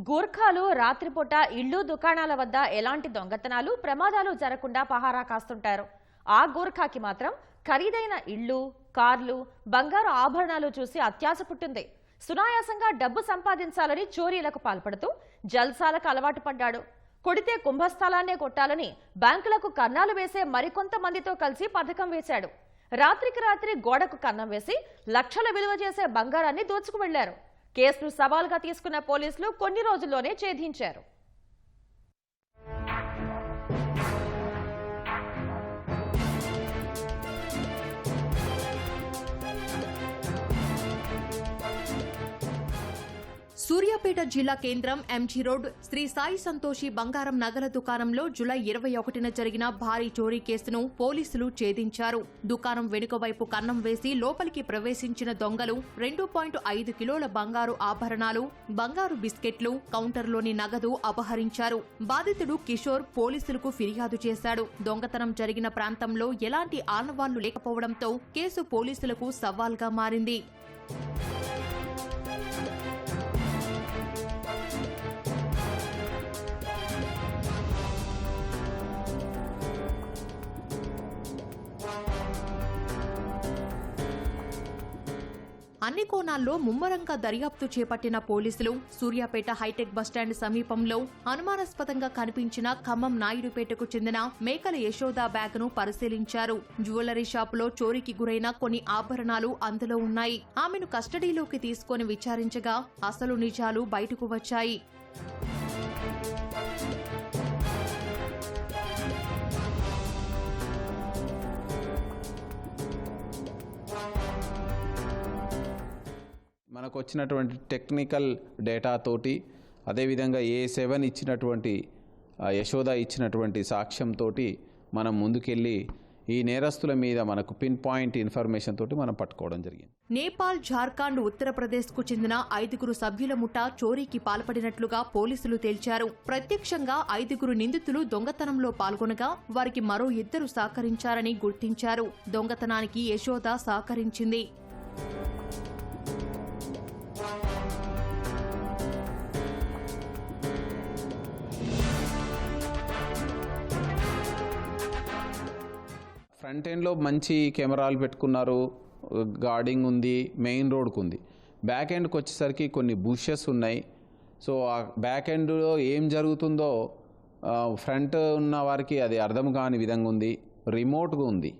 గూర్ఖాలు రాత్రిపూట ఇళ్లు దుకాణాల వద్ద ఎలాంటి దొంగతనాలు ప్రమాదాలు జరగకుండా పహారా కాస్తుంటారు. ఆ గూర్ఖాకి మాత్రం ఖరీదైన ఇళ్లు, కార్లు, బంగారు ఆభరణాలు చూసి అత్యాశ పుట్టింది. సునాయాసంగా డబ్బు సంపాదించాలని చోరీలకు పాల్పడుతూ జల్సాలకు అలవాటు పడ్డాడు. కొడితే కుంభస్థలాన్నే కొట్టాలని బ్యాంకులకు కన్నాలు వేసే మరికొంతమందితో కలిసి పథకం వేశాడు. రాత్రికి రాత్రి గోడకు కన్నం వేసి లక్షల విలువ చేసే బంగారాన్ని దోచుకు వెళ్లారు. కేసును సవాల్గా తీసుకున్న పోలీసులు కొన్ని రోజుల్లోనే ఛేదించారు. సూర్యాపేట జిల్లా కేంద్రం ఎంజీ రోడ్ శ్రీ సాయి సంతోషి బంగారం నగల దుకాణంలో జూలై 21న జరిగిన భారీ చోరీ కేసును పోలీసులు ఛేదించారు. దుకాణం వెనుక వైపు కన్నం వేసి లోపలికి ప్రవేశించిన దొంగలు 2.5 కిలోల బంగారు ఆభరణాలు, బంగారు బిస్కెట్లు, కౌంటర్లోని నగదు అపహరించారు. బాధితుడు కిషోర్ పోలీసులకు ఫిర్యాదు చేశాడు. దొంగతనం జరిగిన ప్రాంతంలో ఎలాంటి ఆనవాళ్లు లేకపోవడంతో కేసు పోలీసులకు సవాల్గా మారింది. అన్ని కోణాల్లో ముమ్మరంగా దర్యాప్తు చేపట్టిన పోలీసులు సూర్యాపేట హైటెక్ బస్టాండ్ సమీపంలో అనుమానాస్పదంగా కనిపించిన ఖమ్మం నాయుడుపేటకు చెందిన మేకల యశోద బ్యాగ్ను పరిశీలించారు. జ్యువెలరీ షాపులో చోరీకి గురైన కొన్ని ఆభరణాలు అందులో ఉన్నాయి. ఆమెను కస్టడీలోకి తీసుకుని విచారించగా అసలు నిజాలు బయటకు వచ్చాయి. మనకు వచ్చినటువంటి టెక్నికల్ డేటా తోటి అదేవిధంగా A7 ఇచ్చినటువంటి యశోద ఇచ్చినటువంటి సాక్ష్యంతో మనం ముందుకెళ్ళి ఈ నేరస్తుల మీద మనకు పిన్ పాయింట్ ఇన్ఫర్మేషన్ తోటి మనం పట్టుకోవడం జరిగింది. నేపాల్, జార్ఖండ్, ఉత్తరప్రదేశ్కు చెందిన 5 సభ్యుల ముఠా చోరీకి పాల్పడినట్లుగా పోలీసులు తేల్చారు. ప్రత్యక్షంగా 5 నిందితులు దొంగతనంలో పాల్గొనగా వారికి మరో 2 సహకరించారని గుర్తించారు. దొంగతనానికి యశోద సహకరించింది. ఫ్రంట్ ఎండ్లో మంచి కెమెరాలు పెట్టుకున్నారు, గార్డింగ్ ఉంది, మెయిన్ రోడ్కు ఉంది. బ్యాక్ ఎండ్కి వచ్చేసరికి కొన్ని బుషెస్ ఉన్నాయి. సో ఆ బ్యాక్ ఎండ్లో ఏం జరుగుతుందో ఫ్రంట్ ఉన్న వారికి అది అర్థం కాని విధంగా ఉంది. రిమోట్గా ఉంది.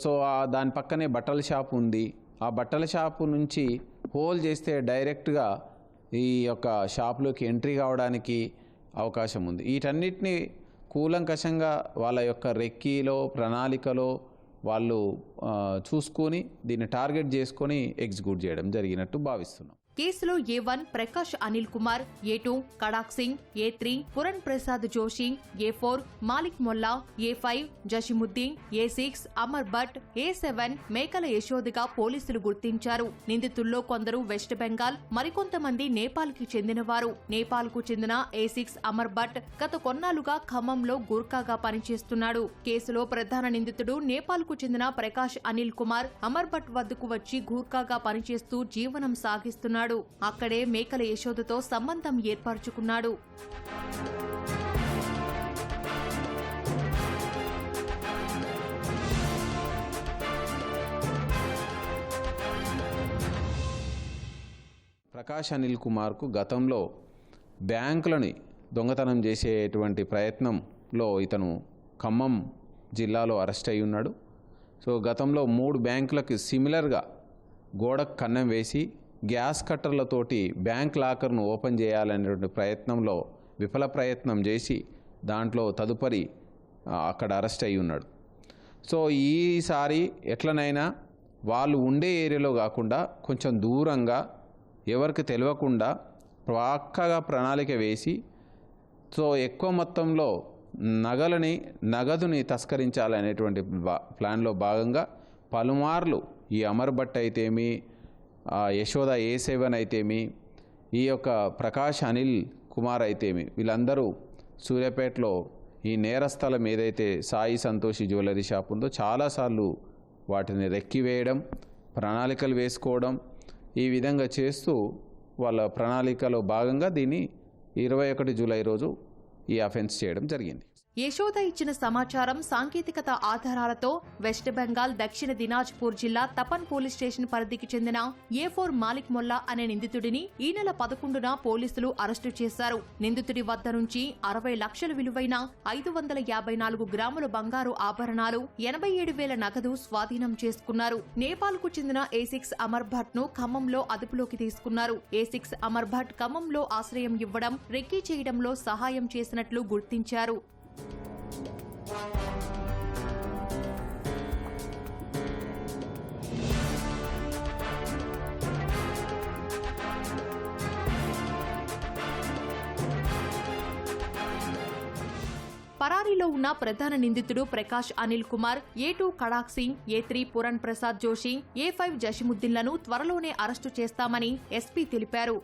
సో దాని పక్కనే బట్టల షాప్ ఉంది. ఆ బట్టల షాపు నుంచి హోల్ చేస్తే డైరెక్ట్గా ఈ యొక్క షాప్లోకి ఎంట్రీ కావడానికి అవకాశం ఉంది. వీటన్నిటిని కూలంకషంగా వాళ్ళ యొక్క రెక్కీలో ప్రణాళికలో వాళ్ళు చూసుకొని దీన్ని టార్గెట్ చేసుకొని ఎగ్జిక్యూట్ చేయడం జరిగినట్టు భావిస్తున్నాం. కేసులో A1 Prakash Anil Kumar, A2 కడాక్ Singh, A3 puran Prasad Joshi, A4 Malik Molla, A5 జషిముద్దీన్, A6 Amar Bhatt, A7 మేకల యశోదగా పోలీసులు గుర్తించారు. నిందితుల్లో కొందరు వెస్ట్ బెంగాల్, మరికొంతమంది నేపాల్కి చెందినవారు. నేపాల్కు చెందిన A6 అమర్ భట్ గత కొన్నాళ్లుగా ఖమ్మంలో గూర్ఖాగా పనిచేస్తున్నాడు. కేసులో ప్రధాన నిందితుడు నేపాల్కు చెందిన ప్రకాష్ అనిల్ కుమార్ అమర్ భట్ వద్దకు వచ్చి గూర్ఖాగా పనిచేస్తూ జీవనం సాగిస్తున్నాడు. అక్కడే మేకల యశోదతో సంబంధం ఏర్పరచుకున్నాడు. ప్రకాష్ అనిల్ కుమార్కు గతంలో బ్యాంకులని దొంగతనం చేసేటువంటి ప్రయత్నంలో ఇతను ఖమ్మం జిల్లాలో అరెస్ట్ అయి ఉన్నాడు. సో గతంలో 3 బ్యాంకులకు సిమిలర్గా గోడకు కన్నం వేసి గ్యాస్ కట్టర్లతోటి బ్యాంక్ లాకర్ను ఓపెన్ చేయాలనేటువంటి ప్రయత్నంలో విఫల ప్రయత్నం చేసి దాంట్లో తదుపరి అక్కడ అరెస్ట్ అయి ఉన్నాడు. సో ఈసారి ఎట్లనైనా వాళ్ళు ఉండే ఏరియాలో కాకుండా కొంచెం దూరంగా ఎవరికి తెలియకుండా పక్కాగా ప్రణాళిక వేసి సో ఎక్కువ మొత్తంలో నగదుని తస్కరించాలనేటువంటి ప్లాన్లో భాగంగా పలుమార్లు ఈ అమర్ భట్ అయితేమి, యశోద A7 అయితేమి, ఈ యొక్క ప్రకాష్ అనిల్ కుమార్ అయితేమి వీళ్ళందరూ సూర్యాపేటలో ఈ నేరస్థలం ఏదైతే సాయి సంతోషి జ్యువెలరీ షాప్ ఉందో చాలాసార్లు వాటిని రెక్కివేయడం, ప్రణాళికలు వేసుకోవడం, ఈ విధంగా చేస్తూ వాళ్ళ ప్రణాళికలో భాగంగా దీన్ని 21 జూలై రోజు ఈ అఫెన్స్ చేయడం జరిగింది. యశోద ఇచ్చిన సమాచారం సాంకేతికత ఆధారాలతో వెస్ట్ బెంగాల్ దక్షిణ దినాజ్పూర్ జిల్లా తపన్ పోలీస్ స్టేషన్ పరిధికి చెందిన A4 మాలిక్ మొల్లా అనే నిందితుడిని ఈ నెల 11న పోలీసులు అరెస్టు చేశారు. నిందితుడి వద్ద నుంచి 60 లక్షల విలువైన 554 గ్రాముల బంగారు ఆభరణాలు, 87,000 నగదు స్వాధీనం చేసుకున్నారు. నేపాల్కు చెందిన A6 అమర్ భట్ ను ఖమ్మంలో అదుపులోకి తీసుకున్నారు. A6 అమర్ భట్ ఖమ్మంలో ఆశ్రయం ఇవ్వడం, రెక్కీ చేయడంలో సహాయం చేసినట్లు గుర్తించారు. పరారీలో ఉన్న ప్రధాన నిందితుడు Prakash Anil Kumar, A2 కడాక్ Singh, A3 puran Prasad Joshi, A5 జషిముద్దీన్లను త్వరలోనే అరెస్టు చేస్తామని ఎస్పీ తెలిపారు.